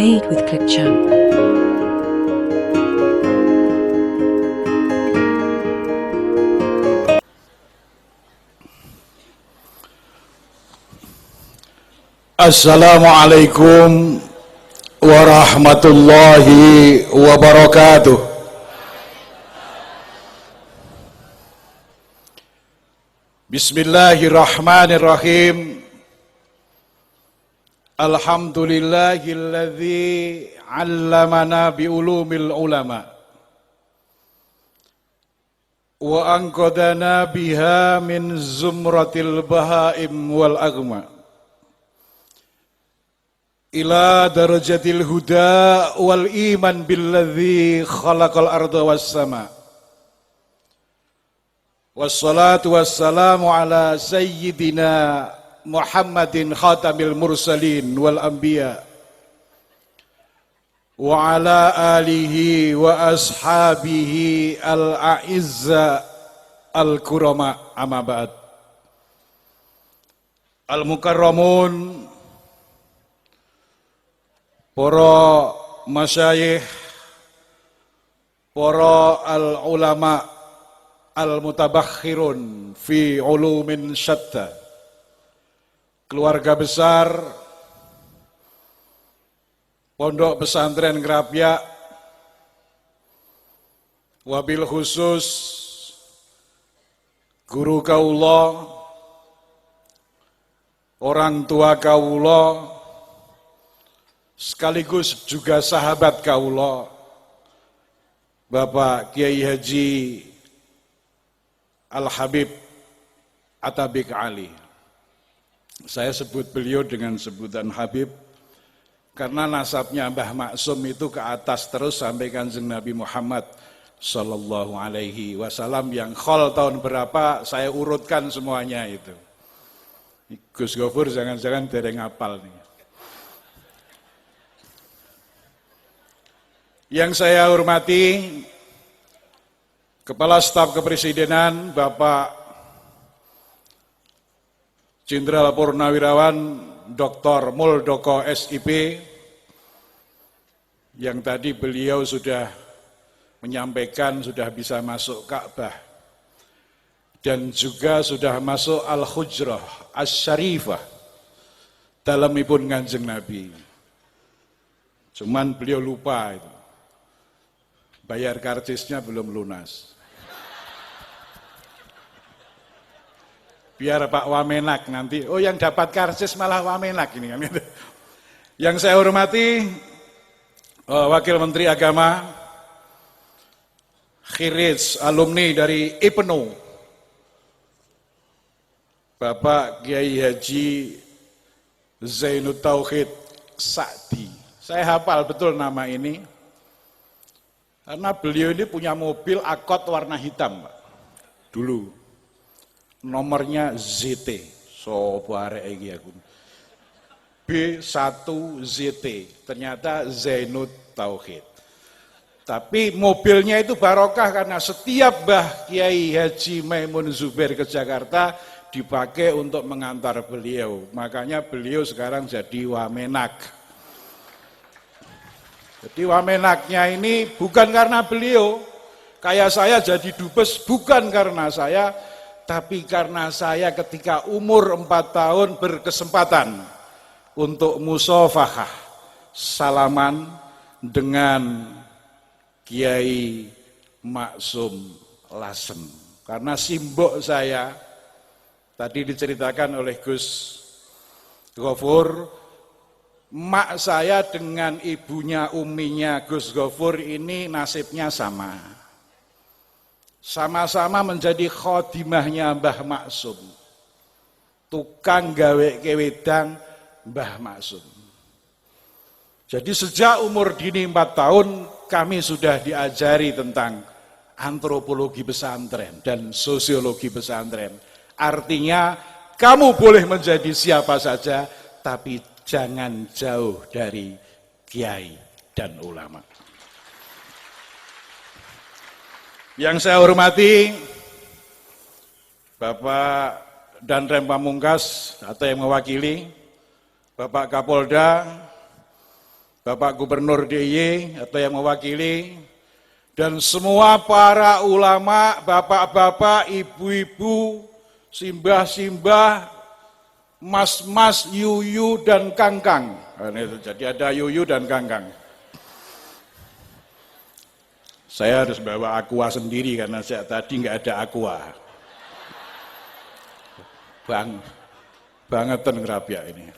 Made with ClickJump. Assalamualaikum warahmatullahi wabarakatuh. Bismillahirrahmanirrahim. Alhamdulillahilladzi 'allamana biulumil ulama wa anqadana biha min zumratil bahaim wal agma ila darajatil huda wal iman billadzi khalaqal arda was sama. Wassalatu wassalamu ala sayyidina Muhammadin khatamil mursalin wal anbiya wa ala alihi wa ashabihi al-a'izza al-kurama amma ba'd. Al-mukarramun, para masyayikh, para al-ulama al-mutabakhirun fi ulumin syatta, keluarga besar Pondok Pesantren Ngrapyak, wabil khusus guru kaula, orang tua kaula, sekaligus juga sahabat kaula, Bapak Kiai Haji Al-Habib Atabik Ali. Saya sebut beliau dengan sebutan Habib karena nasabnya Mbah Maksum itu ke atas terus sampai Kanjeng Nabi Muhammad Sallallahu Alaihi Wasallam yang khol tahun berapa saya urutkan semuanya itu. Gus Gofur jangan-jangan dereng apal nih. Yang saya hormati Kepala Staf Kepresidenan Bapak Jenderal Purnawirawan Dr. Muldoko SIP, yang tadi beliau sudah menyampaikan sudah bisa masuk Ka'bah dan juga sudah masuk Al-Hujrah Asy-Syarifah dalemipun Kanjeng Nabi. Cuman beliau lupa itu. Bayar karcisnya belum lunas. Biar Pak Wamenak nanti, oh yang dapat karcis malah Wamenak ini kan. Yang saya hormati Wakil Menteri Agama, Khirij, alumni dari IPNU, Bapak Kiai Haji Zainud Tauhid Sa'di. Saya hafal betul nama ini, karena beliau ini punya mobil Akot warna hitam, Pak. Dulu. Nomornya ZT. Sopo arek iki aku. B1 ZT. Ternyata Zainud Tauhid. Tapi mobilnya itu barokah karena setiap Mbah Kiai Haji Maimun Zubair ke Jakarta dipakai untuk mengantar beliau. Makanya beliau sekarang jadi Wamenak. Jadi Wamenaknya ini bukan karena beliau, kayak saya jadi dubes bukan karena saya, tapi karena saya ketika umur 4 tahun berkesempatan untuk musafahah, salaman dengan Kiai Maksum Lasem. Karena simbok saya, tadi diceritakan oleh Gus Gofur, mak saya dengan ibunya uminya Gus Gofur ini nasibnya sama. Sama-sama menjadi khodimahnya Mbah Maksum. Tukang gawe kewedang Mbah Maksum. Jadi sejak umur dini 4 tahun kami sudah diajari tentang antropologi pesantren dan sosiologi pesantren. Artinya kamu boleh menjadi siapa saja tapi jangan jauh dari kiai dan ulama. Yang saya hormati Bapak Danrem Pamungkas atau yang mewakili Bapak Kapolda, Bapak Gubernur DIY atau yang mewakili, dan semua para ulama, bapak-bapak, ibu-ibu, simbah-simbah, mas-mas, yuyu, dan kangkang. Jadi ada yuyu dan kangkang. Saya harus bawa aqua sendiri karena saya tadi nggak ada aqua. Bangetan ngerapia ini.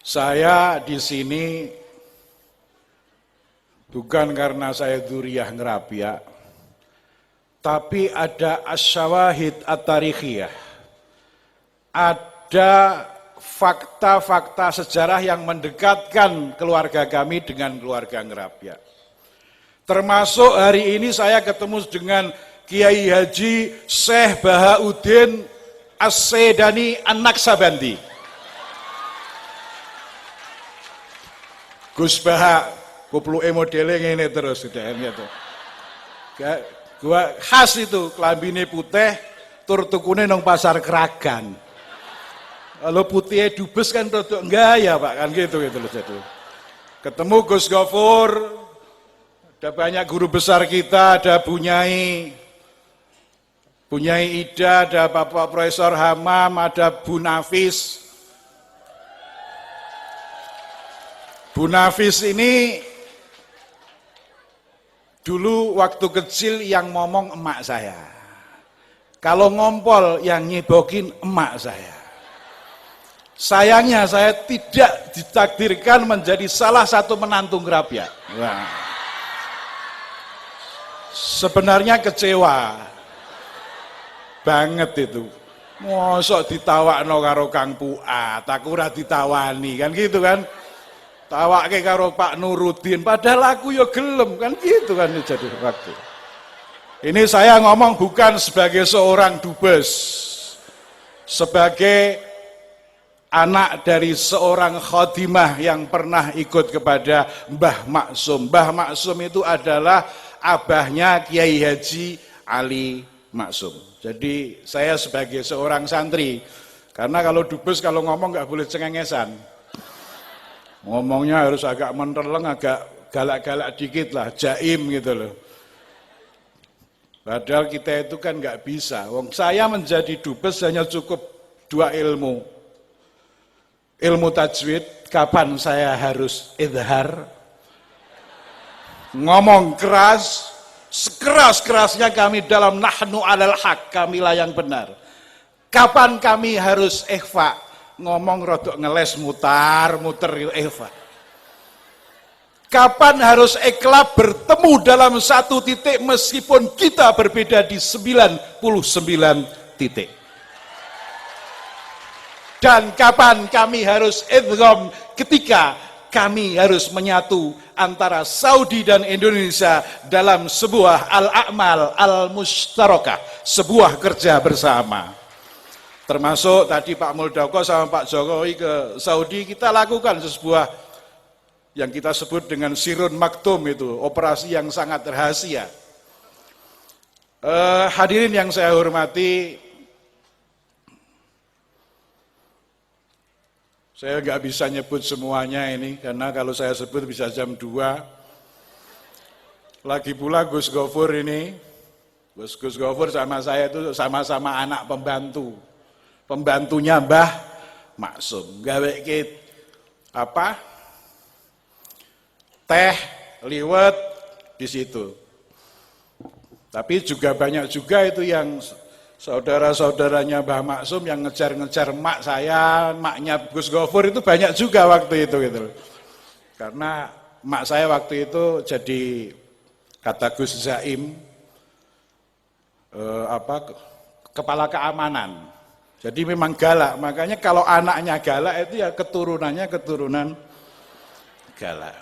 Saya di sini bukan karena saya dzurriyyah ngerapia, tapi ada asyawahid at-tarikhiyah. Ada fakta-fakta sejarah yang mendekatkan keluarga kami dengan keluarga ngerapia. Termasuk hari ini saya ketemu dengan Kiai Haji Syekh Bahauddin As-Saidani An-Naksabandi. Gus Baha, kupluke modele ngene terus gitu. Gua khas itu, klambine putih, tur tukune nang pasar Kragan. Kalau putihnya dubes kan rodok gaya Pak, kan gitu loh jadi. Ketemu Gus Gofur, ada banyak guru besar kita, ada Bunyai Ida, ada Bapak Profesor Hamam, ada Bu Nafis. Bu Nafis ini dulu waktu kecil yang ngomong emak saya. Kalau ngompol yang nyebokin emak saya. Sayangnya saya tidak ditakdirkan menjadi salah satu menantu ngerapia. Nah. Sebenarnya kecewa banget itu. Mosok ditawakno karo Kang Puat, aku ora ditawani kan gitu kan. Tawake karo Pak Nuruddin, padahal aku ya gelem kan gitu kan jadi waktu. Ini saya ngomong bukan sebagai seorang dubes, sebagai anak dari seorang khotimah yang pernah ikut kepada Mbah Maksum. Mbah Maksum itu adalah abahnya Kiai Haji Ali Maksum. Jadi saya sebagai seorang santri, karena kalau dubes kalau ngomong nggak boleh cengengesan. Ngomongnya harus agak menterleng, agak galak-galak dikit lah, jaim gitu loh. Padahal kita itu kan nggak bisa. Wong saya menjadi dubes hanya cukup 2 ilmu. Ilmu tajwid, kapan saya harus idhar. Ngomong keras, sekeras-kerasnya kami dalam nahnu alal haq, kamilah yang benar. Kapan kami harus ikhfa. Ngomong rodok ngeles muter Eva. Kapan harus ikhlas bertemu dalam satu titik meskipun kita berbeda di 99 titik. Dan kapan kami harus idgham ketika kami harus menyatu antara Saudi dan Indonesia dalam sebuah al-a'mal al-mushtarakah, sebuah kerja bersama. Termasuk tadi Pak Muldoko sama Pak Jokowi ke Saudi, kita lakukan sebuah yang kita sebut dengan Sirun Maktum, itu operasi yang sangat rahasia. Hadirin yang saya hormati, saya nggak bisa nyebut semuanya ini, karena kalau saya sebut bisa jam 2. Lagi pula Gus Gofur ini, Gus Gofur sama saya itu sama-sama anak pembantunya Mbah Maksum, gawe teh liwet di situ. Tapi juga banyak juga itu yang saudara-saudaranya Mbah Maksum yang ngejar-ngejar mak saya, maknya Gus Gofur itu banyak juga waktu itu gitu. Karena mak saya waktu itu jadi kata Gus Zaim kepala keamanan. Jadi memang galak, makanya kalau anaknya galak itu ya keturunannya keturunan galak.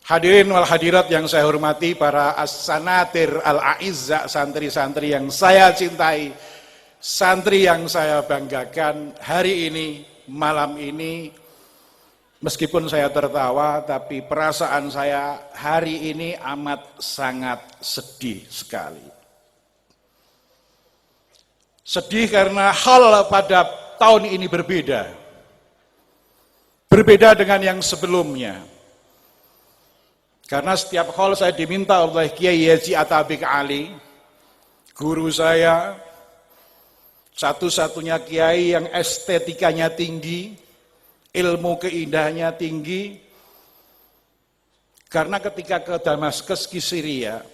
Hadirin wal hadirat yang saya hormati, para as-sanatir al-a'izza, santri-santri yang saya cintai, santri yang saya banggakan, hari ini, malam ini, meskipun saya tertawa, tapi perasaan saya hari ini amat sangat sedih sekali. Sedih karena hal pada tahun ini berbeda. Berbeda dengan yang sebelumnya. Karena setiap hal saya diminta oleh Kiai Haji Atabik Ali, guru saya, satu-satunya kiai yang estetikanya tinggi, ilmu keindahannya tinggi. Karena ketika ke Damaskus, ke Syria,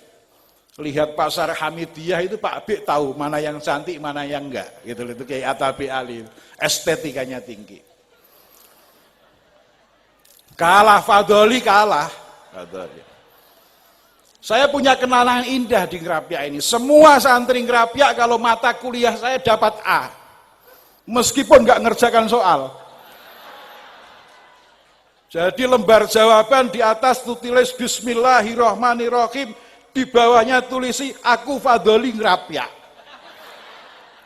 lihat pasar Hamidiyah itu Pak Bik tahu mana yang cantik, mana yang enggak. Gitu itu Kiai Atabik Ali, estetikanya tinggi. Kalah Fadoli, kalah. Saya punya kenalan indah di Ngerapia ini. Semua santri Ngerapia kalau mata kuliah saya dapat A. Meskipun nggak ngerjakan soal. Jadi lembar jawaban di atas tulis Bismillahirrahmanirrahim. Di bawahnya tulisi aku Fadoli Ngerapia.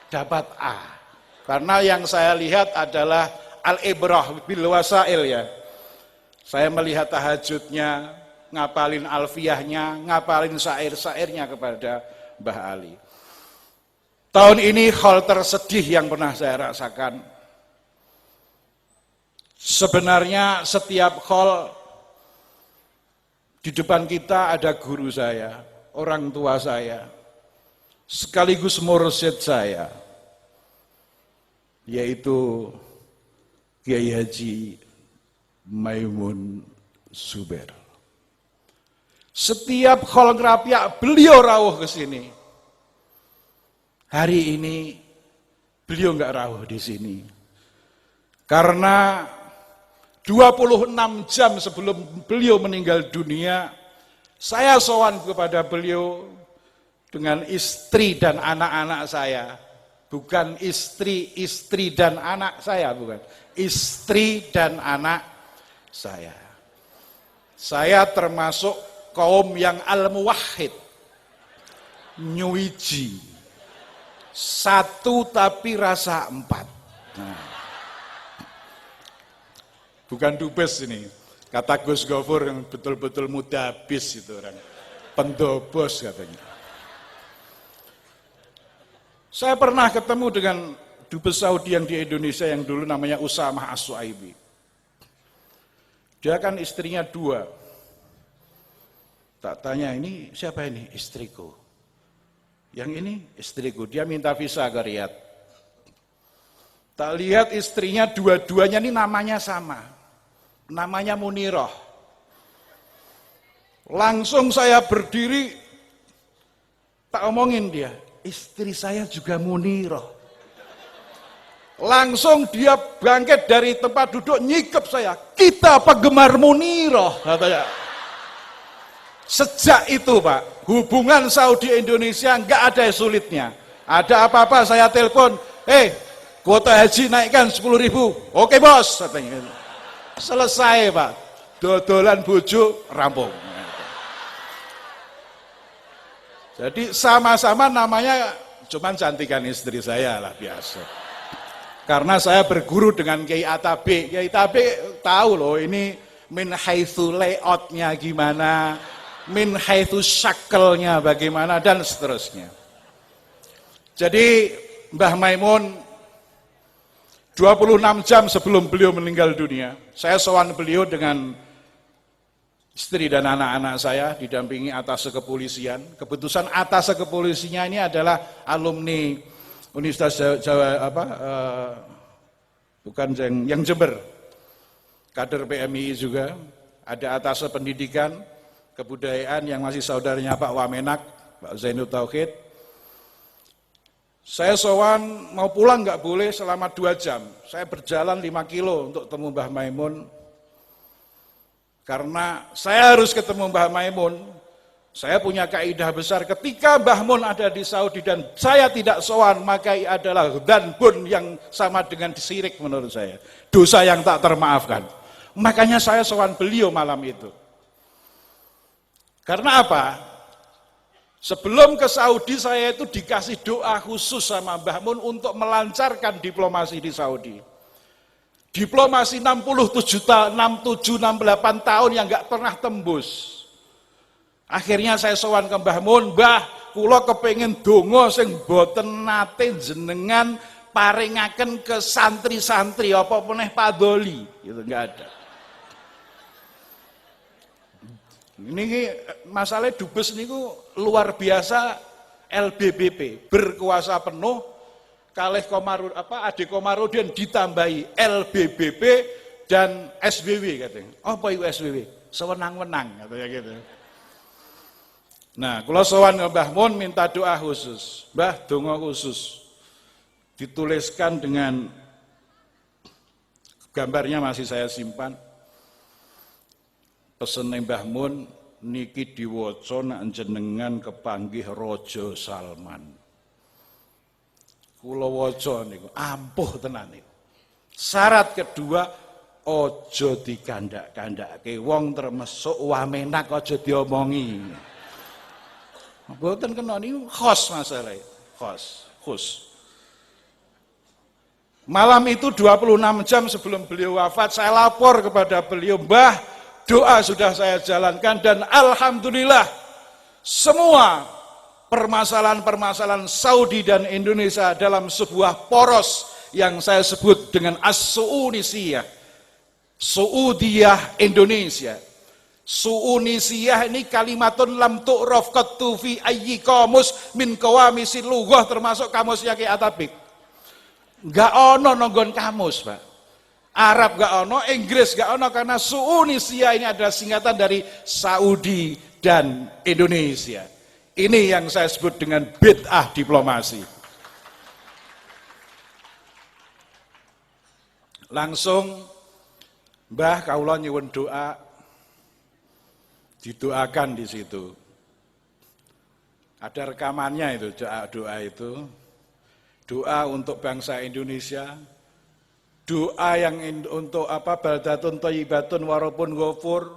Dapat A. Karena yang saya lihat adalah al-ibrah bil wasail ya. Saya melihat tahajudnya, ngapalin alfiyahnya, ngapalin syair-syairnya kepada Mbah Ali. Tahun ini hal tersedih yang pernah saya rasakan. Sebenarnya setiap hal di depan kita ada guru saya, orang tua saya, sekaligus mursyid saya, yaitu Kiai Haji Maimun Zubair. Setiap hal Ngerapia beliau rawuh ke sini. Hari ini beliau nggak rawuh di sini. Karena 26 jam sebelum beliau meninggal dunia, saya sowan kepada beliau dengan istri dan anak-anak saya. Bukan istri dan anak saya, bukan. Istri dan anak saya. Saya termasuk kaum yang al-muwahhid, nyuwiji, satu tapi rasa empat. Nah. Bukan dubes ini, kata Gus Gofur yang betul-betul mudabis itu orang, pendobos katanya. Saya pernah ketemu dengan dubes Saudi yang di Indonesia yang dulu namanya Usamah As-Suaibi. Dia kan istrinya 2. Tak tanya, ini siapa ini? Istriku. Yang ini istriku. Dia minta visa ke Riyadh. Tak lihat istrinya dua-duanya ini namanya sama. Namanya Muniroh. Langsung saya berdiri, tak omongin dia. Istri saya juga Muniroh. Langsung dia bangkit dari tempat duduk, nyikap saya. Kita penggemar Muniroh, katanya. Sejak itu Pak, hubungan Saudi Indonesia nggak ada sulitnya. Ada apa-apa saya telepon, kuota haji naikkan 10.000. Oke bos, katanya. Selesai Pak, dodolan bojo rampung. Jadi sama-sama namanya, cuman cantikan istri saya lah biasa. Karena saya berguru dengan Kiai Atabik. Kiai Atabik tahu loh ini min haitsu layoutnya gimana, min haitsu syakelnya bagaimana, dan seterusnya. Jadi Mbah Maimun 26 jam sebelum beliau meninggal dunia, saya sowan beliau dengan istri dan anak-anak saya didampingi atase kepolisian. Keputusan atase kepolisinya ini adalah alumni Universitas Jawa bukan yang Jember, kader PMI juga, ada atase pendidikan, kebudayaan yang masih saudaranya Pak Wamenak, Pak Zainul Tauhid. Saya sowan mau pulang nggak boleh selama 2 jam. Saya berjalan 5 kilo untuk ketemu Mbah Maimun. Karena saya harus ketemu Mbah Maimun. Saya punya kaidah besar, ketika Mbah Mun ada di Saudi dan saya tidak sowan, maka adalah dzanbun yang sama dengan disirik menurut saya. Dosa yang tak termaafkan. Makanya saya sowan beliau malam itu. Karena apa? Sebelum ke Saudi saya itu dikasih doa khusus sama Mbah Mun untuk melancarkan diplomasi di Saudi. Diplomasi 67, 68 tahun yang nggak pernah tembus. Akhirnya saya sowan ke Mbah Mun, Mbah, kula kepengin donga sing boten nate jenengan paringaken ke santri-santri apa meneh padoli, gitu enggak ada. Ini masalah dubes niku luar biasa. LBBP berkuasa penuh kalih Ade Komarudin ditambahi LBBP dan SBW katanya. Apa itu SBW? Sewenang-wenang katanya gitu. Nah, kula sowan Mbah Mun minta doa khusus. Mbah, donga khusus. Dituliskan dengan gambarnya masih saya simpan. Pesen Mbah Mun niki diwaca nek jenengan kepanggih Raja Salman. Kula waca niku ampuh tenan niku. Syarat kedua aja dikandak-kandake wong termasuk wamenak aja diomongi. Mboten kena niku khos masalah khos. Malam itu 26 jam sebelum beliau wafat saya lapor kepada beliau, Mbah, doa sudah saya jalankan dan alhamdulillah semua permasalahan-permasalahan Saudi dan Indonesia dalam sebuah poros yang saya sebut dengan As-Su'unisiyah, Saudiyah Indonesia. Su'unisiyah ini kalimatun lam tu'raf qattu fi ayyi qamus min qawamisil lughah, termasuk kamusnya Ki Atabik. Enggak ono nonggon kamus, Pak. Arab gak ono, Inggris gak ono, karena Su'unisiyah ini adalah singkatan dari Saudi dan Indonesia. Ini yang saya sebut dengan bid'ah diplomasi. Langsung Mbah kaula nyuwun doa, didoakan di situ. Ada rekamannya itu, doa itu. Doa untuk bangsa Indonesia. Doa yang untuk baldatun thayyibatun warabun ghafur.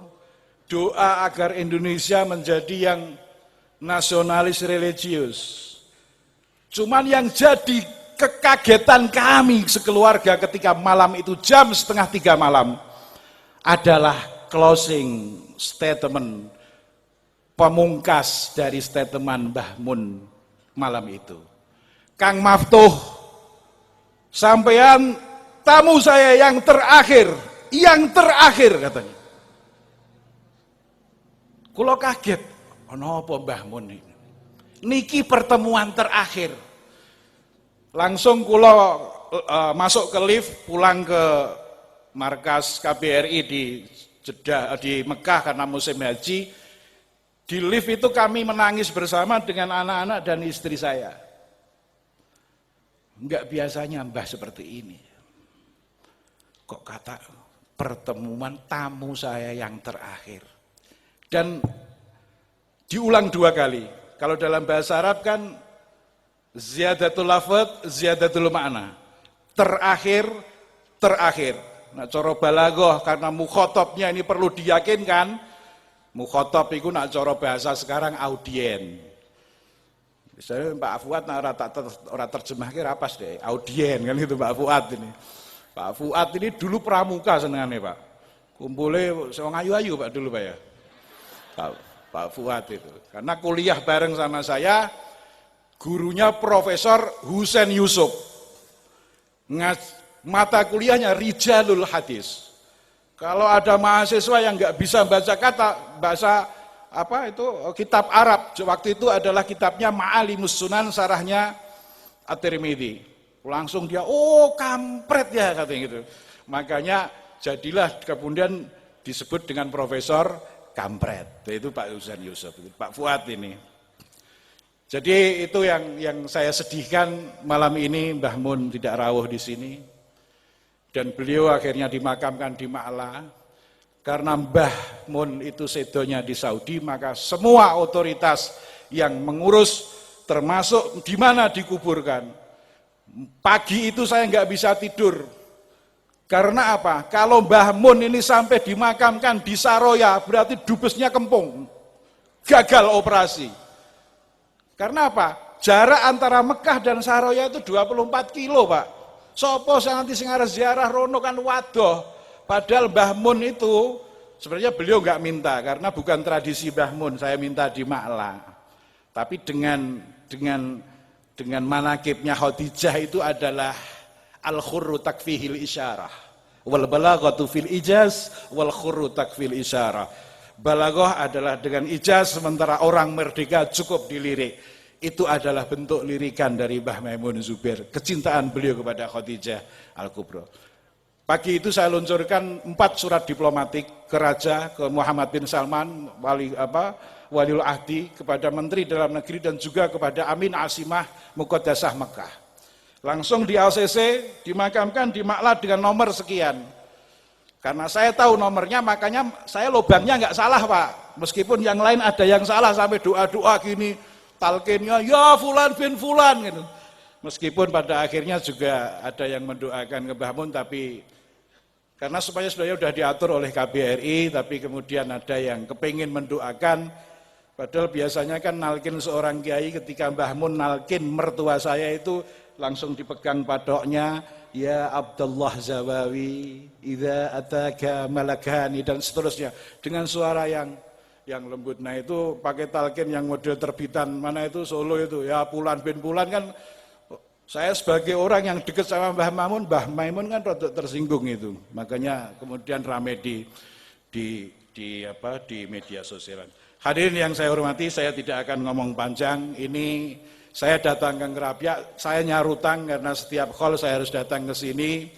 Doa agar Indonesia menjadi yang nasionalis religius. Cuman yang jadi kekagetan kami sekeluarga ketika malam itu jam 2:30 malam adalah closing statement pemungkas dari statement Mbah Mun malam itu. Kang Maftuh, sampean tamu saya yang terakhir katanya. Kula kaget, ono apa Mbah Mun ini? Niki pertemuan terakhir. Langsung kula masuk ke lift, pulang ke markas KBRI di Jeddah, di Mekah karena musim haji. Di lift itu kami menangis bersama dengan anak-anak dan istri saya. Enggak biasanya Mbah seperti ini. Kok kata pertemuan tamu saya yang terakhir. Dan diulang 2 kali. Kalau dalam bahasa Arab kan ziyadatul lafadz, ziyadatul makna. Terakhir. Nah, cara balaghah karena mukhatabnya ini perlu diyakinkan. Mukhatab itu nak cara bahasa sekarang audien. Misalnya Pak Fuad ora terjemahke ra pas deh, audien kan itu Pak Fuad ini. Pak Fuad ini dulu pramuka senengane, Pak. Kumpule wong ayu-ayu Pak dulu Pak ya. Pak Fuad itu. Karena kuliah bareng sama saya, gurunya Profesor Husain Yusuf. Mata kuliahnya Rijalul Hadis. Kalau ada mahasiswa yang nggak bisa baca bahasa kitab Arab, waktu itu adalah kitabnya Ma'alimus Sunan, sarahnya At-Tirmidzi. Langsung dia, oh kampret ya katanya gitu. Makanya jadilah kemudian disebut dengan Profesor Kampret. Itu Pak Husain Yusuf, Pak Fuad ini. Jadi itu yang saya sedihkan malam ini, Mbah Mun tidak rawuh di sini. Dan beliau akhirnya dimakamkan di Ma'la. Karena Mbah Mun itu sedonya di Saudi, maka semua otoritas yang mengurus termasuk di mana dikuburkan. Pagi itu saya nggak bisa tidur. Karena apa? Kalau Mbah Mun ini sampai dimakamkan di Saroya, berarti dubesnya kempung. Gagal operasi. Karena apa? Jarak antara Mekah dan Saroya itu 24 kilo, Pak. Sopo nanti sing arep ziarah rono kan wadoh. Padahal Mbah Mun itu sebenarnya beliau nggak minta karena bukan tradisi Mbah Mun, saya minta di Ma'la. Tapi dengan manakibnya Khadijah itu adalah al-khurru takfihil isyarah wal balaghatu fil ijaz wal khurru takfil isyarah. Balaghah adalah dengan ijaz, sementara orang merdeka cukup dilirik. Itu adalah bentuk lirikan dari Mbah Maimun Zubair, kecintaan beliau kepada Khadijah Al-Kubra. Pagi itu saya luncurkan 4 surat diplomatik ke Raja, ke Muhammad bin Salman, Waliul Ahdi, kepada Menteri Dalam Negeri dan juga kepada Amin Asimah Muqaddasah Mekah. Langsung di ACC dimakamkan di Maklad dengan nomor sekian. Karena saya tahu nomornya, makanya saya lubangnya nggak salah Pak. Meskipun yang lain ada yang salah sampai doa-doa gini, talqinnya ya fulan bin fulan gitu. Meskipun pada akhirnya juga ada yang mendoakan ke Mbah Mun, tapi karena supaya sebenarnya sudah diatur oleh KBRI, tapi kemudian ada yang kepingin mendoakan. Padahal biasanya kan nalkin seorang kiai, ketika Mbah Mun nalkin mertua saya itu langsung dipegang padoknya, ya Abdullah Zawawi, idza ataka malakani, dan seterusnya dengan suara yang lembut. Nah itu pakai talqin yang model terbitan mana itu Solo itu, ya Pulan bin Pulan kan. Saya sebagai orang yang dekat sama Mbah Maimun kan rada tersinggung itu. Makanya kemudian rame di media sosial. Hadirin yang saya hormati, saya tidak akan ngomong panjang. Ini saya datang ke Ngerapia, saya nyarutang karena setiap khol saya harus datang ke sini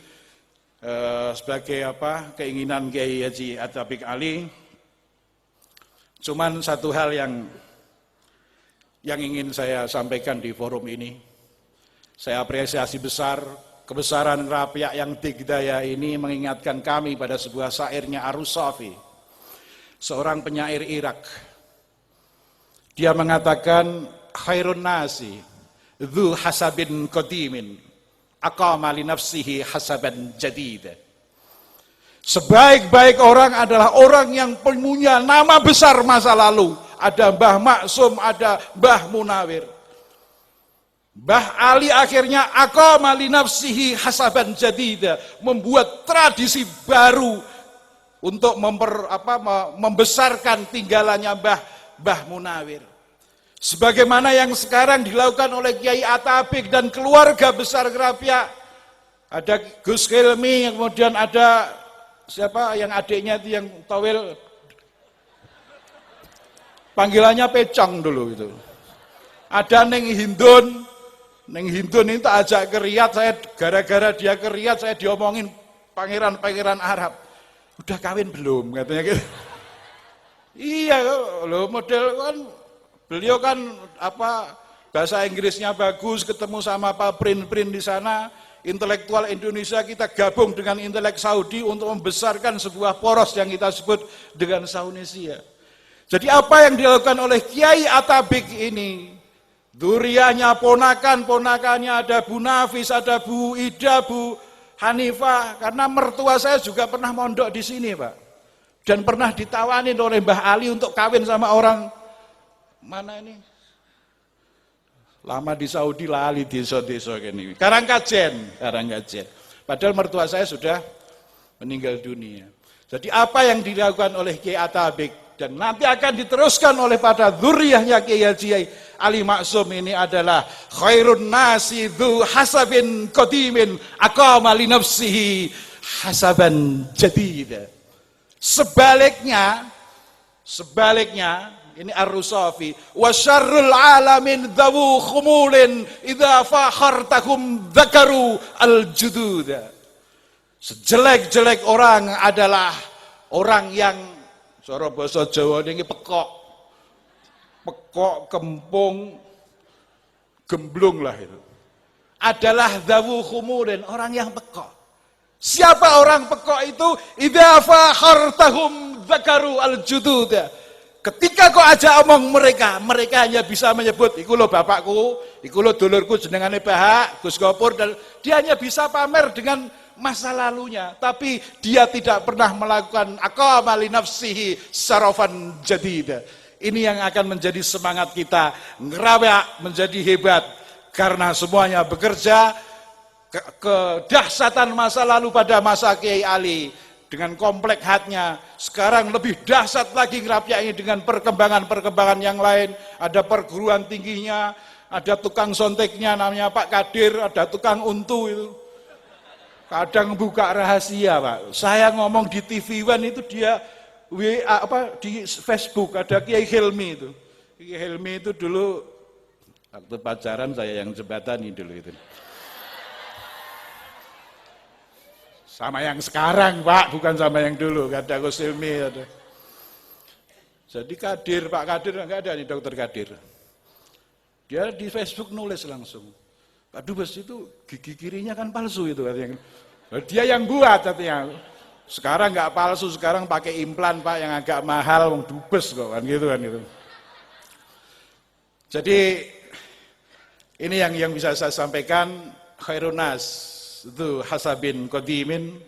sebagai keinginan Kiai Haji Atabik Ali. Cuman satu hal yang ingin saya sampaikan di forum ini. Saya apresiasi besar kebesaran Ngerapia yang digdaya ini mengingatkan kami pada sebuah syairnya Ar-Rusafi, seorang penyair Irak. Dia mengatakan, khairun nasi dzu hasabin qadimin aqama li nafsihi hasaban jadida. Sebaik-baik orang adalah orang yang punya nama besar masa lalu. Ada Mbah Maksum, ada Mbah Munawir. Mbah Ali akhirnya aqama li nafsihi hasaban jadida, membuat tradisi baru untuk membesarkan tinggalannya Mbah Munawir. Sebagaimana yang sekarang dilakukan oleh Kiai Atabik dan keluarga besar Ngerapia. Ada Gus Hilmi, kemudian ada siapa yang adiknya itu yang towel, panggilannya Pecong dulu itu. Ada Neng Hindun itu ajak ke Riyadh, saya gara-gara dia ke Riyadh saya diomongin pangeran-pangeran Arab. Udah kawin belum katanya gitu. Iya loh, model kan beliau kan bahasa Inggrisnya bagus, ketemu sama Pak Prin di sana, intelektual Indonesia kita gabung dengan intelek Saudi untuk membesarkan sebuah poros yang kita sebut dengan Saunesia. Jadi apa yang dilakukan oleh Kiai Atabik ini, durianya ponakannya ada Bu Nafis, ada Bu Ida, Bu Hanifah, karena mertua saya juga pernah mondok di sini Pak, dan pernah ditawanin oleh Mbah Ali untuk kawin sama orang mana ini, lama di Saudi lali desa-desa ini, Karangkajen. Padahal mertua saya sudah meninggal dunia. Jadi apa yang dilakukan oleh Kiai Atabik dan nanti akan diteruskan oleh pada dzurriyyahnya Kiai Haji Ali Maksum ini adalah khairun nasi dzu hasabin qadimin aqama li nafsihi hasaban jadida. Sebaliknya ini Ar-Rusafi, wa syarrul alamin dzawu khumulin idza fakhartakum dzakaru al-jududa. Sejelek-jelek orang adalah orang yang cara basa Jawa ini pekok, kempung, gemblung lah itu. Adalah dzawu khumulin, orang yang pekok. Siapa orang pekok itu? Idza fakhartahum dzakaru al-jududa. Ketika kau ajak omong mereka hanya bisa menyebut, iku lo bapakku, iku lo dulurku jenengane Bahak, Gus Gopur, dan dia hanya bisa pamer dengan masa lalunya, tapi dia tidak pernah melakukan aqama li nafsihi sarafan jadida. Ini yang akan menjadi semangat kita, Ngerapia menjadi hebat, karena semuanya bekerja kedahsyatan masa lalu pada masa Kiai Ali dengan komplek hatnya. Sekarang lebih dahsyat lagi Ngerapia ini dengan perkembangan-perkembangan yang lain. Ada perguruan tingginya, ada tukang sonteknya namanya Pak Kadir, ada tukang untu itu. Kadang buka rahasia Pak. Saya ngomong di TV One itu dia di Facebook ada Kiai Hilmi itu. Kiai Hilmi itu dulu waktu pacaran saya yang jembatani dulu itu. Sama yang sekarang Pak, bukan sama yang dulu, kata Gus Hilmi. Jadi Kadir, Pak Kadir enggak ada nih Dokter Kadir. Dia di Facebook nulis langsung. Pak Dubes itu gigi kirinya kan palsu itu katanya. Dia yang buat katanya. Sekarang enggak palsu, sekarang pakai implan Pak yang agak mahal, dubes kok kan gitu kan gitu. Jadi ini yang bisa saya sampaikan, khairunas itu hasabin qadimin.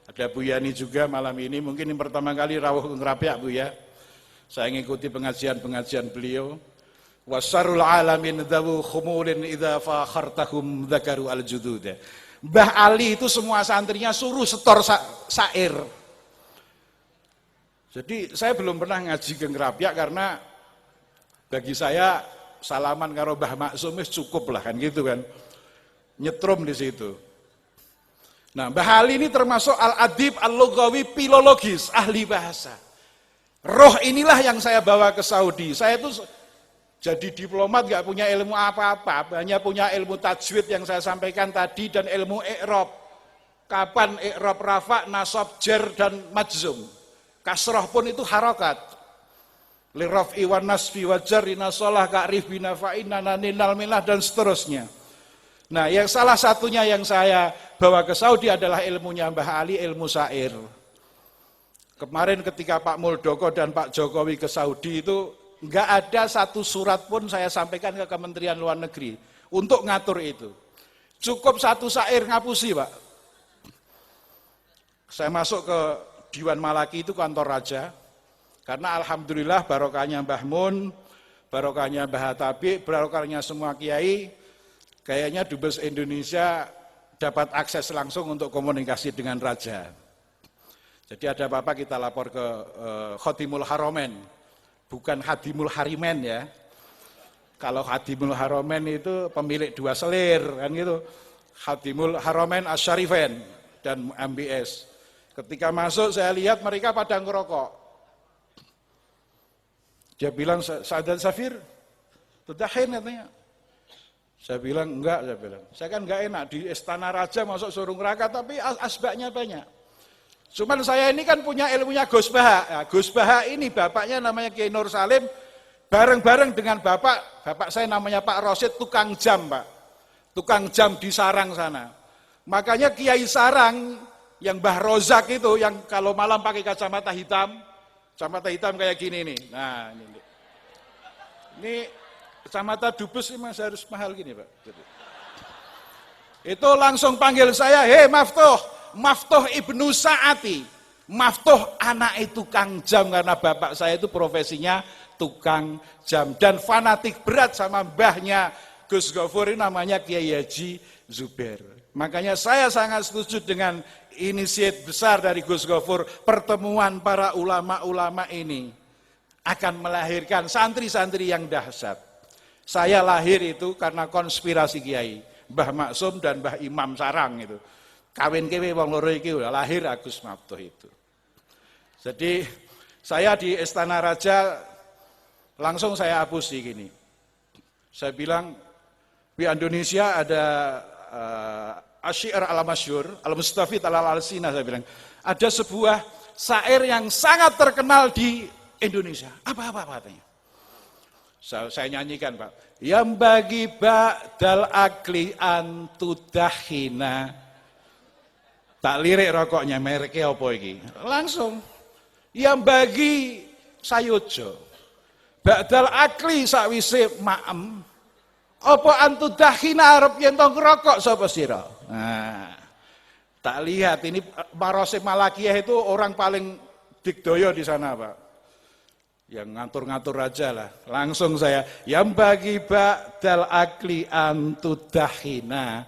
Ada Bu Yani juga malam ini, mungkin yang pertama kali rawuh Ngerapia Bu ya. Saya ngikuti pengajian beliau. Wasarul alamin dawu khumulin idza fakhartahum dzakaru al-judud. Mbah Ali itu semua santrinya suruh setor sair. Jadi saya belum pernah ngaji ke Ngerapia karena bagi saya salaman karo Mbah Maksum cukup lah kan gitu kan. Nyetrum di situ. Nah, Mbah Ali ini termasuk al-adib, al-lughawi, filologis, ahli bahasa. Roh inilah yang saya bawa ke Saudi. Saya itu jadi diplomat gak punya ilmu apa-apa, hanya punya ilmu tajwid yang saya sampaikan tadi dan ilmu i'rab. Kapan i'rab rafa, nasab, jar dan majzum. Kasroh pun itu harokat. Liraf'i wan nasfi wa jarri nasalah ka'rif binafa'in naninal milah dan seterusnya. Nah, yang salah satunya yang saya bawa ke Saudi adalah ilmunya Mbah Ali, ilmu syair. Kemarin ketika Pak Muldoko dan Pak Jokowi ke Saudi itu enggak ada satu surat pun saya sampaikan ke Kementerian Luar Negeri untuk ngatur itu. Cukup satu syair ngapusi Pak. Saya masuk ke Diwan Malaki itu kantor raja, karena alhamdulillah barokahnya Mbah Mun, barokahnya Mbah Hatabi, barokahnya semua kiai, kayaknya Dubes Indonesia dapat akses langsung untuk komunikasi dengan raja. Jadi ada apa-apa kita lapor ke Khotimul Haromen, bukan Hadimul Harimen ya. Kalau Hadimul Haromen itu pemilik dua selir kan gitu. Hadimul Haromen Asyarifen dan MBS. Ketika masuk saya lihat mereka pada ngerokok. Dia bilang, Sa'adat Safir, tudahin katanya. Saya bilang enggak, saya kan enggak enak di istana raja masuk suruh neraka tapi asbaknya banyak. Cuman saya ini kan punya ilmunya Gus Baha. Ya, Gus Baha ini bapaknya namanya Kiai Nur Salim, bareng-bareng dengan bapak saya namanya Pak Rosid, tukang jam Pak. Tukang jam di Sarang sana. Makanya Kiai Sarang yang Mbah Rozak itu yang kalau malam pakai kacamata hitam kayak gini nih. Nah, ini kacamata dubes ini masih harus mahal gini Pak. Itu langsung panggil saya, hei Maftuh Ibnu Sa'ati. Maftuh anak itu tukang jam karena bapak saya itu profesinya tukang jam. Dan fanatik berat sama mbahnya Gus Gofur ini namanya Kiai Haji Zubair. Makanya saya sangat setuju dengan inisiatif besar dari Gus Gofur. Pertemuan para ulama-ulama ini akan melahirkan santri-santri yang dahsyat. Saya lahir itu karena konspirasi kiai, Mbah Maksum dan Mbah Imam Sarang itu. Kawin kewe wong loro iki lahir Agus Maftuh itu. Jadi saya di Istana Raja langsung saya hapusi gini. Saya bilang di Indonesia ada Asy'ar al-Masyhur, al-Mustafid al-Alsina saya bilang. Ada sebuah syair yang sangat terkenal di Indonesia. Apa katanya? Saya nyanyikan Pak. Yang bagi ba'dal akli antudahina. Tak lirik rokoknya, mereknya apa iki? Langsung. Yang bagi sayojo. Ba'dal akli sakwise ma'em. Apa antudahina arep yen tong rokok sapa sira? Nah. Tak lihat ini Marosim Malakiyah itu orang paling digdoyo di sana Pak. Yang ngatur-ngatur raja lah. Langsung saya, yang bagi ba'dal akli antudahina.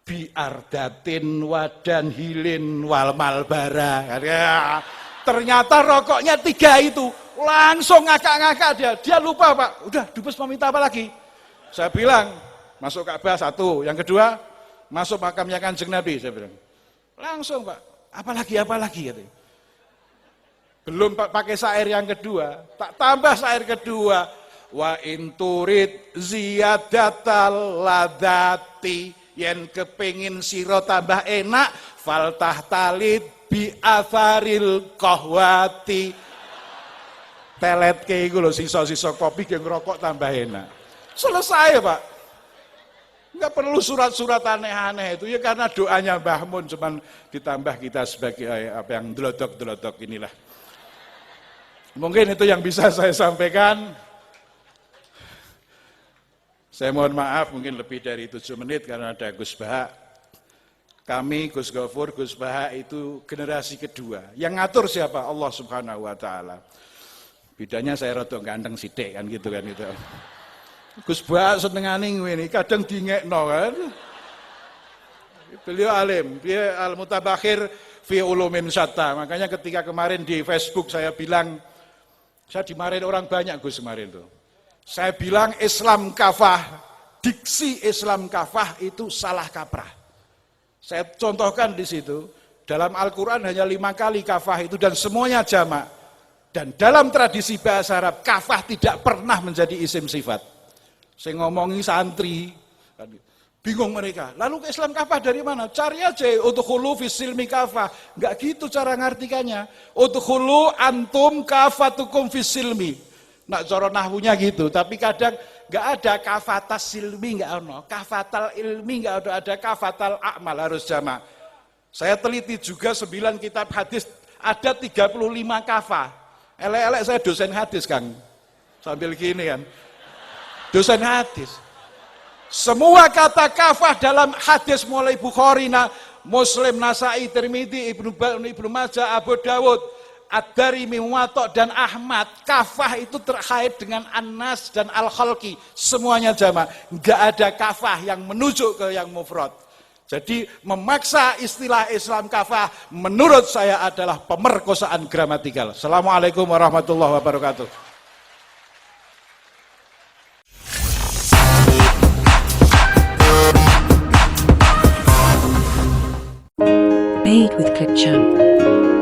biardatin wadan hilin wal malbara. Ya, ternyata rokoknya 3 itu. Langsung ngakak-ngakak dia lupa Pak. Udah, dubes mau minta apa lagi? Saya bilang, masuk Ka'bah 1, yang kedua, masuk makamnya Kanjeng Nabi, saya bilang. Langsung Pak, apalagi katanya. Belum pakai syair yang kedua, tak tambah syair kedua. Wa inturid ziyadatal ladati, yen kepengin sira tambah enak, faltah talid bi atharil qahwati. Telet ke iku lho, sisa-sisa kopi yang ngerokok tambah enak. Selesai Pak. Enggak perlu surat-surat aneh-aneh itu ya, karena doanya Mbah Mun cuman ditambah kita sebagai apa yang delodok-delodok inilah. Mungkin itu yang bisa saya sampaikan. Saya mohon maaf mungkin lebih dari 7 menit karena ada Gus Baha. Kami Gus Gofur, Gus Baha itu generasi kedua. Yang ngatur siapa? Allah Subhanahu wa taala. Bedanya saya rada ganteng sithik kan gitu kan itu. Gus Baha senengane ngene, kadang dingekno kan. Beliau alim, dia al-mutabakhir fi ulumin syatta. Makanya ketika kemarin di Facebook saya bilang, saya dimarahin orang banyak Gus kemarin tuh. Saya bilang Islam kafah, diksi Islam kafah itu salah kaprah. Saya contohkan di situ, dalam Al-Quran hanya 5 kali kafah itu dan semuanya jamak. Dan dalam tradisi bahasa Arab, kafah tidak pernah menjadi isim sifat. Saya ngomongi santri, bingung mereka. Lalu ke Islam kafah dari mana? Cari aja, udkhulu fis silmi kafah. Enggak gitu cara ngartikannya. Udkhulu antum kafatukum fis silmi. Nak cara nahwunya gitu, tapi kadang enggak ada kafatas silmi, enggak ada. Kafatal ilmi enggak ada kafatal a'mal, harus jamak. Saya teliti juga 9 kitab hadis, ada 35 kafah. Elek-elek saya dosen hadis Kang, sambil gini kan, dosen hadis. Semua kata kafah dalam hadis mulai Bukhari, Muslim, Nasai, Tirmidzi, Ibnu Majah, Abu Dawud, Ad-Darimi, Muwatta dan Ahmad, kafah itu terkait dengan An-Nas dan Al-Khalqi, semuanya jamak. Enggak ada kafah yang menuju ke yang mufrad. Jadi memaksa istilah Islam kafah menurut saya adalah pemerkosaan gramatikal. Assalamualaikum warahmatullahi wabarakatuh. Made with ClickChamp.